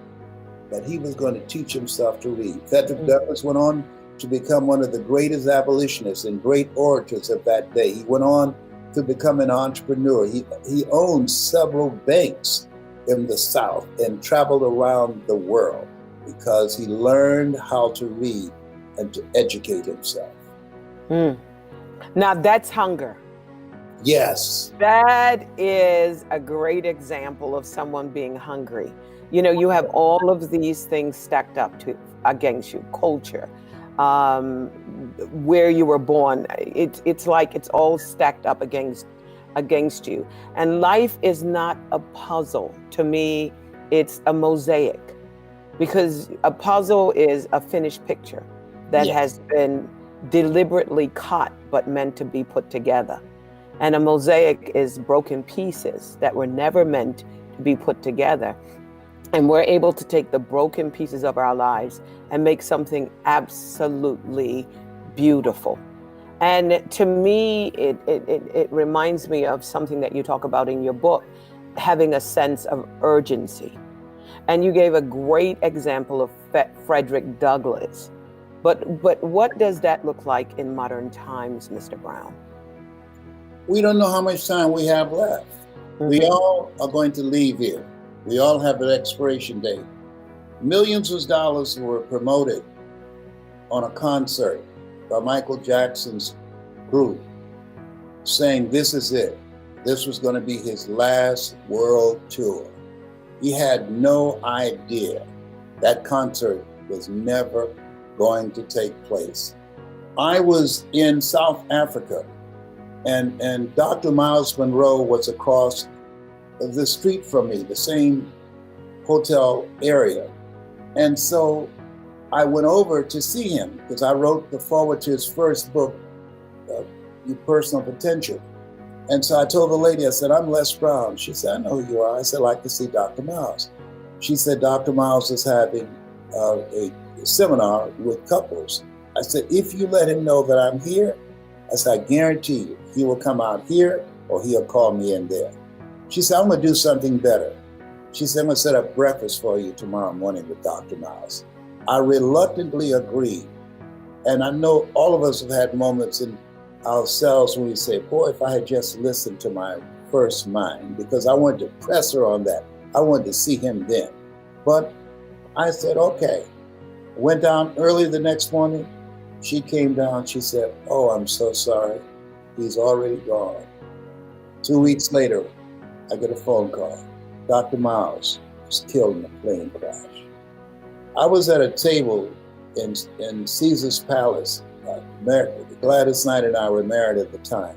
that he was going to teach himself to read. Frederick Douglass went on to become one of the greatest abolitionists and great orators of that day. He went on to become an entrepreneur. He owned several banks in the South and traveled around the world because he learned how to read and to educate himself. Now that's hunger. Yes. That is a great example of someone being hungry. You know, you have all of these things stacked up against you. Culture, where you were born. It's like it's all stacked up against you. And life is not a puzzle. To me, it's a mosaic, because a puzzle is a finished picture that has been deliberately cut but meant to be put together. And a mosaic is broken pieces that were never meant to be put together. And we're able to take the broken pieces of our lives and make something absolutely beautiful. And to me, it reminds me of something that you talk about in your book, having a sense of urgency. And you gave a great example of Frederick Douglass. But what does that look like in modern times, Mr. Brown? We don't know how much time we have left. We all are going to leave here. We all have an expiration date. Millions of dollars were promoted on a concert by Michael Jackson's group, saying this is it. This was going to be his last world tour. He had no idea that concert was never going to take place. I was in South Africa, and Dr. Miles Monroe was across the street from me, the same hotel area. And so I went over to see him because I wrote the foreword to his first book, Your Personal Potential. And so I told the lady, I said, I'm Les Brown. She said, I know who you are. I said, I'd like to see Dr. Miles. She said, Dr. Miles is having a seminar with couples. I said, if you let him know that I'm here, I said, I guarantee you, he will come out here or he'll call me in there. She said, I'm going to do something better. She said, I'm going to set up breakfast for you tomorrow morning with Dr. Miles. I reluctantly agreed. And I know all of us have had moments in ourselves when we say, boy, if I had just listened to my first mind, because I wanted to press her on that. I wanted to see him then. But I said, okay. Went down early the next morning. She came down. She said, oh, I'm so sorry. He's already gone. 2 weeks later, I get a phone call. Dr. Miles was killed in a plane crash. I was at a table in Caesar's Palace. Gladys Knight and I were married at the time.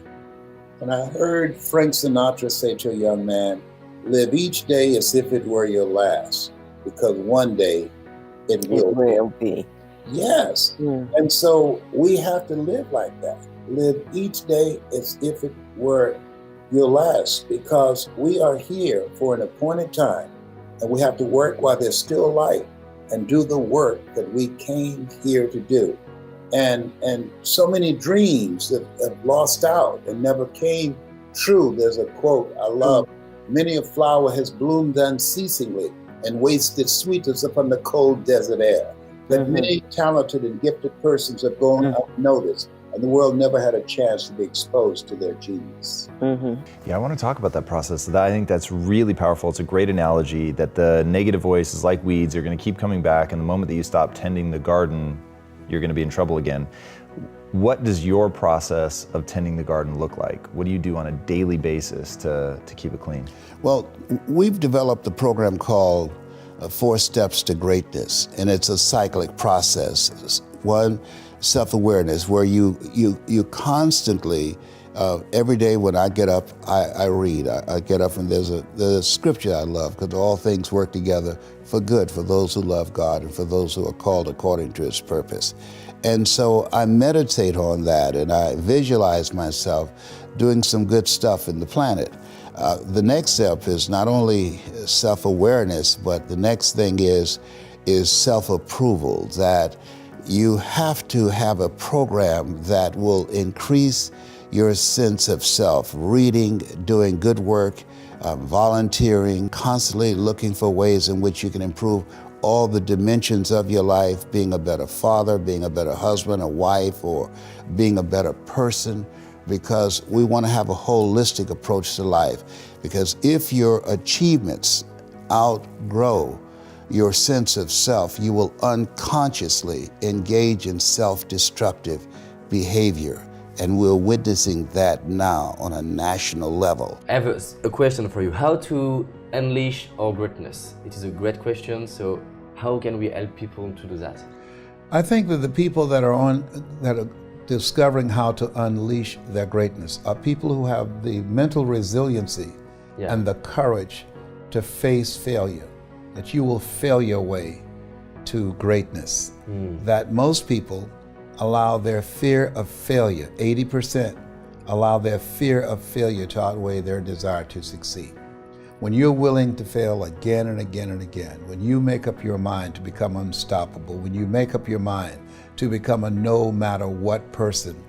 And I heard Frank Sinatra say to a young man, live each day as if it were your last, because one day it will be. Yes. And so we have to live like that. Live each day as if it were your last, because we are here for an appointed time, and we have to work while there's still light and do the work that we came here to do. And so many dreams that have lost out and never came true. There's a quote I love, many a flower has bloomed unceasingly and wasted sweetness upon the cold desert air. That many talented and gifted persons have gone unnoticed, and the world never had a chance to be exposed to their genius. Yeah, I want to talk about that process. I think that's really powerful. It's a great analogy that the negative voice is like weeds. They're going to keep coming back, and the moment that you stop tending the garden, you're going to be in trouble again. What does your process of tending the garden look like? What do you do on a daily basis to keep it clean? Well, we've developed a program called 4 Steps to Greatness, and it's a cyclic process. One, self-awareness, where you constantly, every day when I get up, I read. I get up and there's a scripture I love, because all things work together for good for those who love God and for those who are called according to His purpose. And so I meditate on that, and I visualize myself doing some good stuff in the planet. The next step is not only self-awareness, but the next thing is self-approval, that you have to have a program that will increase your sense of self, reading, doing good work, volunteering, constantly looking for ways in which you can improve all the dimensions of your life, being a better father, being a better husband, a wife, or being a better person, because we want to have a holistic approach to life. Because if your achievements outgrow your sense of self, you will unconsciously engage in self-destructive behavior. And we're witnessing that now on a national level. I have a question for you. How to unleash our greatness? It is a great question. So how can we help people to do that? I think that the people that are discovering how to unleash their greatness are people who have the mental resiliency and the courage to face failure, that you will fail your way to greatness. That most people allow their fear of failure, 80%, allow their fear of failure to outweigh their desire to succeed. When you're willing to fail again and again and again, when you make up your mind to become unstoppable, when you make up your mind to become a no matter what person,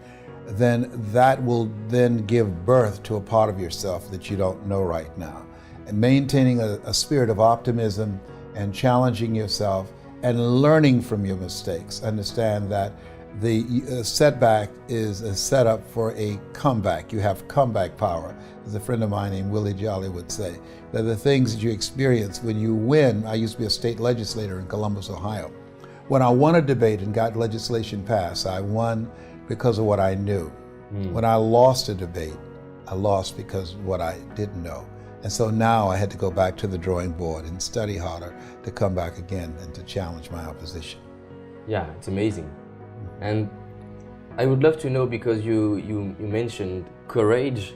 then that will then give birth to a part of yourself that you don't know right now. And maintaining a spirit of optimism and challenging yourself and learning from your mistakes. Understand that the setback is a setup for a comeback. You have comeback power. As a friend of mine named Willie Jolly would say, that the things that you experience when you win. I used to be a state legislator in Columbus, Ohio. When I won a debate and got legislation passed, I won because of what I knew. When I lost a debate, I lost because of what I didn't know. And so now I had to go back to the drawing board and study harder to come back again and to challenge my opposition. Yeah, it's amazing. And I would love to know, because you mentioned courage.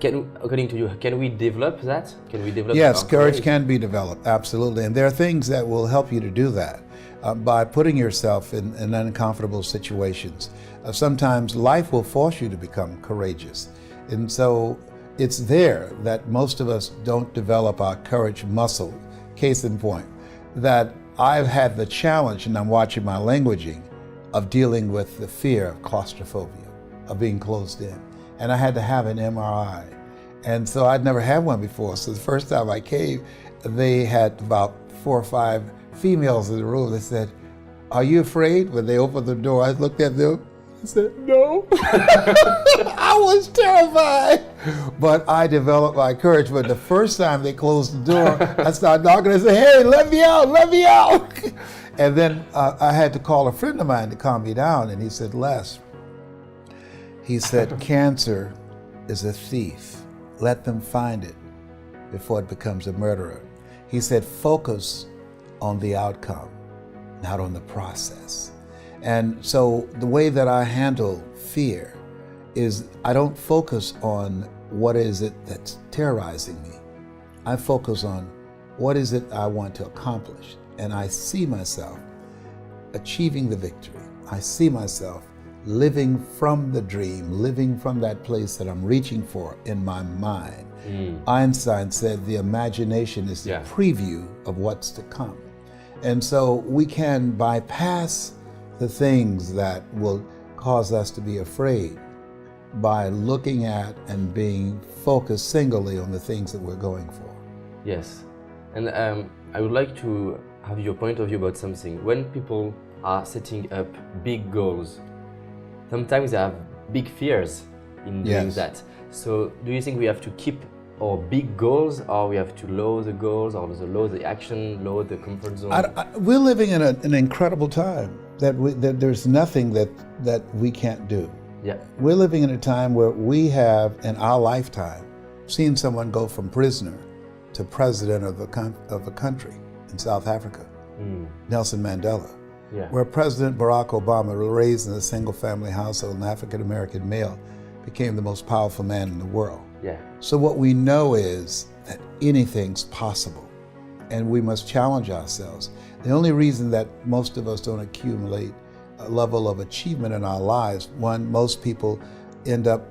according to you, can we develop that? Can we develop? Yes, our courage can be developed, absolutely. And there are things that will help you to do that by putting yourself in uncomfortable situations. Sometimes life will force you to become courageous. And so it's there that most of us don't develop our courage muscle. Case in point, that I've had the challenge, and I'm watching my languaging, of dealing with the fear of claustrophobia, of being closed in. And I had to have an MRI. And so I'd never had one before. So the first time I came, they had about 4 or 5 females in the room. They said, "Are you afraid?" When they opened the door, I looked at them and said, "No." I was terrified. But I developed my courage. But the first time they closed the door, I started knocking and said, "Hey, let me out, let me out." And then I had to call a friend of mine to calm me down. And he said, "Les," he said, "cancer is a thief. Let them find it before it becomes a murderer." He said, "Focus on the outcome, not on the process." And so the way that I handle fear is I don't focus on what is it that's terrorizing me. I focus on what is it I want to accomplish. And I see myself achieving the victory. I see myself living from the dream, living from that place that I'm reaching for in my mind. Einstein said the imagination is the preview of what's to come. And so we can bypass the things that will cause us to be afraid by looking at and being focused singly on the things that we're going for. Yes. And I would like to have your point of view about something. When people are setting up big goals, sometimes they have big fears in doing that. So do you think we have to keep our big goals, or we have to lower the goals, or lower the action, lower the comfort zone? We're living in an incredible time that there's nothing that we can't do. Yeah. We're living in a time where we have, in our lifetime, seen someone go from prisoner to president of a country in South Africa, Nelson Mandela. Yeah. Where President Barack Obama, raised in a single-family household, an African-American male, became the most powerful man in the world. Yeah. So what we know is that anything's possible, and we must challenge ourselves. The only reason that most of us don't accumulate a level of achievement in our lives, one, most people end up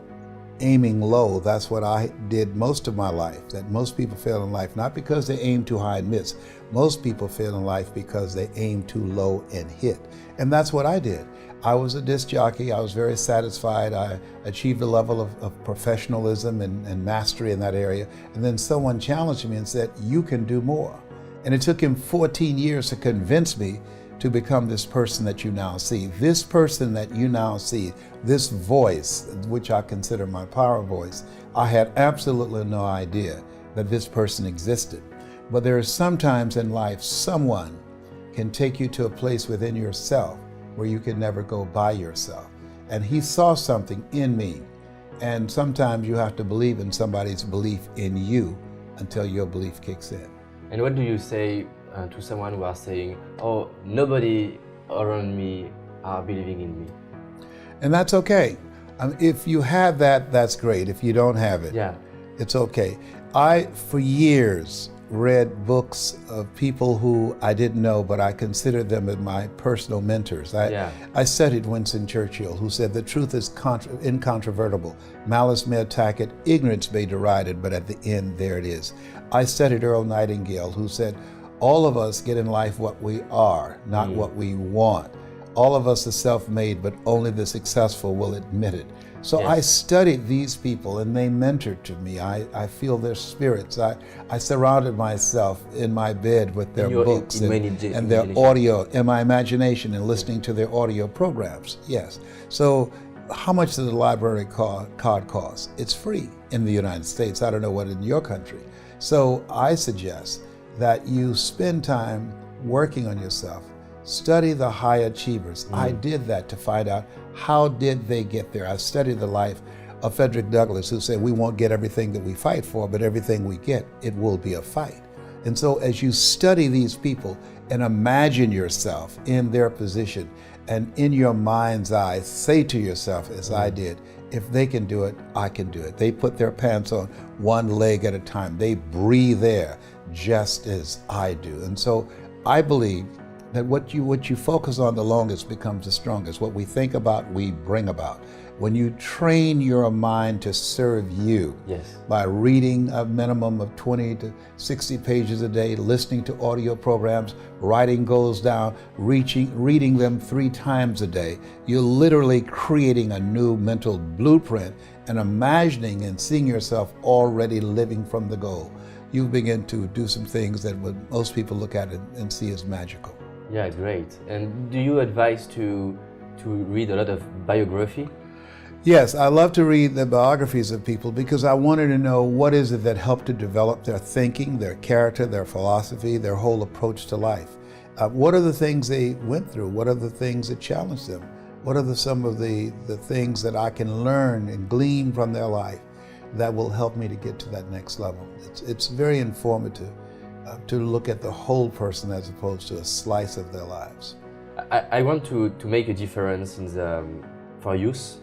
aiming low. That's what I did most of my life, that most people fail in life, not because they aim too high and miss. Most people fail in life because they aim too low and hit. And that's what I did. I was a disc jockey. I was very satisfied. I achieved a level of professionalism and mastery in that area. And then someone challenged me and said, "You can do more." And it took him 14 years to convince me to become this person that you now see. This person that you now see, this voice, which I consider my power voice, I had absolutely no idea that this person existed. But there is sometimes in life, someone can take you to a place within yourself where you can never go by yourself. And he saw something in me. And sometimes you have to believe in somebody's belief in you until your belief kicks in. And what do you say to someone who are saying, "Oh, nobody around me are believing in me"? And that's okay. If you have that, that's great. If you don't have it, it's okay. I, for years, read books of people who I didn't know, but I considered them as my personal mentors. I studied Winston Churchill, who said, "The truth is incontrovertible. Malice may attack it, ignorance may deride it, but at the end, there it is." I studied Earl Nightingale, who said, "All of us get in life what we are, not what we want. All of us are self-made, but only the successful will admit it." So I studied these people, and they mentored to me. I feel their spirits. I surrounded myself in my bed with their books and their audio, in my imagination, and listening to their audio programs. Yes. So how much does the library card cost? It's free in the United States. I don't know what in your country. So I suggest that you spend time working on yourself. Study the high achievers. I did that to find out how did they get there. I studied the life of Frederick Douglass, who said, "We won't get everything that we fight for, but everything we get, it will be a fight." And so as you study these people and imagine yourself in their position, and in your mind's eye, say to yourself, as I did, if they can do it, I can do it. They put their pants on one leg at a time. They breathe air just as I do. And so I believe that what you focus on the longest becomes the strongest. What we think about, we bring about. When you train your mind to serve you Yes. by reading a minimum of 20 to 60 pages a day, listening to audio programs, writing goals down, reading them 3 times a day, you're literally creating a new mental blueprint and imagining and seeing yourself already living from the goal. You begin to do some things that would most people look at it and see as magical. Yeah, great. And do you advise to read a lot of biography? Yes, I love to read the biographies of people because I wanted to know what is it that helped to develop their thinking, their character, their philosophy, their whole approach to life. What are the things they went through? What are the things that challenged them? What are some of the things that I can learn and glean from their life that will help me to get to that next level? It's very informative to look at the whole person as opposed to a slice of their lives. I want to make a difference for youth.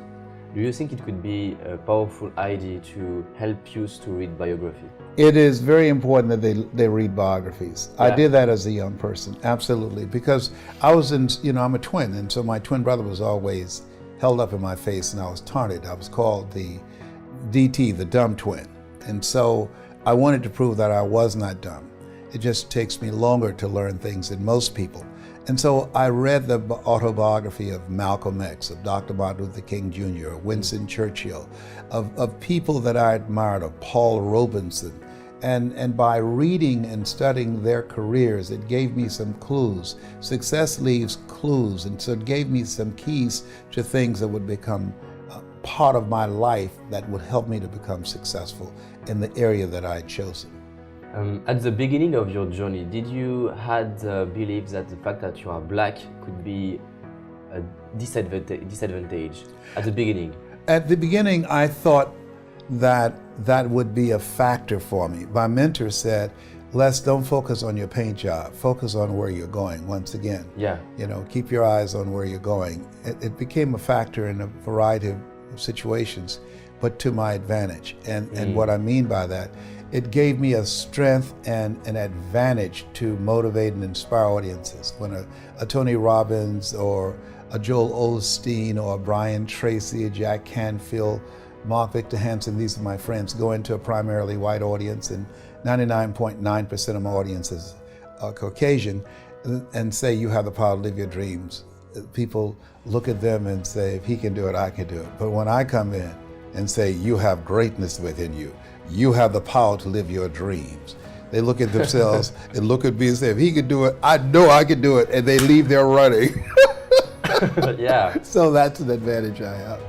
Do you think it could be a powerful idea to help youth to read biography? It is very important that they read biographies. Yeah. I did that as a young person, absolutely, because I was I'm a twin, and so my twin brother was always held up in my face and I was taunted. I was called the DT, the dumb twin. And so I wanted to prove that I was not dumb. It just takes me longer to learn things than most people. And so I read the autobiography of Malcolm X, of Dr. Martin Luther King Jr., Winston Churchill, of people that I admired, of Paul Robeson. And by reading and studying their careers, it gave me some clues. Success leaves clues, and so it gave me some keys to things that would become part of my life that would help me to become successful in the area that I had chosen. At the beginning of your journey, did you had believe that the fact that you are black could be a disadvantage at the beginning? At the beginning, I thought that would be a factor for me. My mentor said, Les, don't focus on your paint job. Focus on where you're going once again. Yeah. Keep your eyes on where you're going. It became a factor in a variety of situations, but to my advantage. And what I mean by that, it gave me a strength and an advantage to motivate and inspire audiences. When a Tony Robbins or a Joel Osteen or a Brian Tracy, a Jack Canfield, Mark Victor Hansen, these are my friends, go into a primarily white audience, and 99.9% of my audience is Caucasian, and say, you have the power to live your dreams. People look at them and say, if he can do it, I can do it. But when I come in and say, you have greatness within you, you have the power to live your dreams, they look at themselves and look at me and say, if he can do it, I know I can do it, and they leave there running. Yeah. So that's an advantage I have.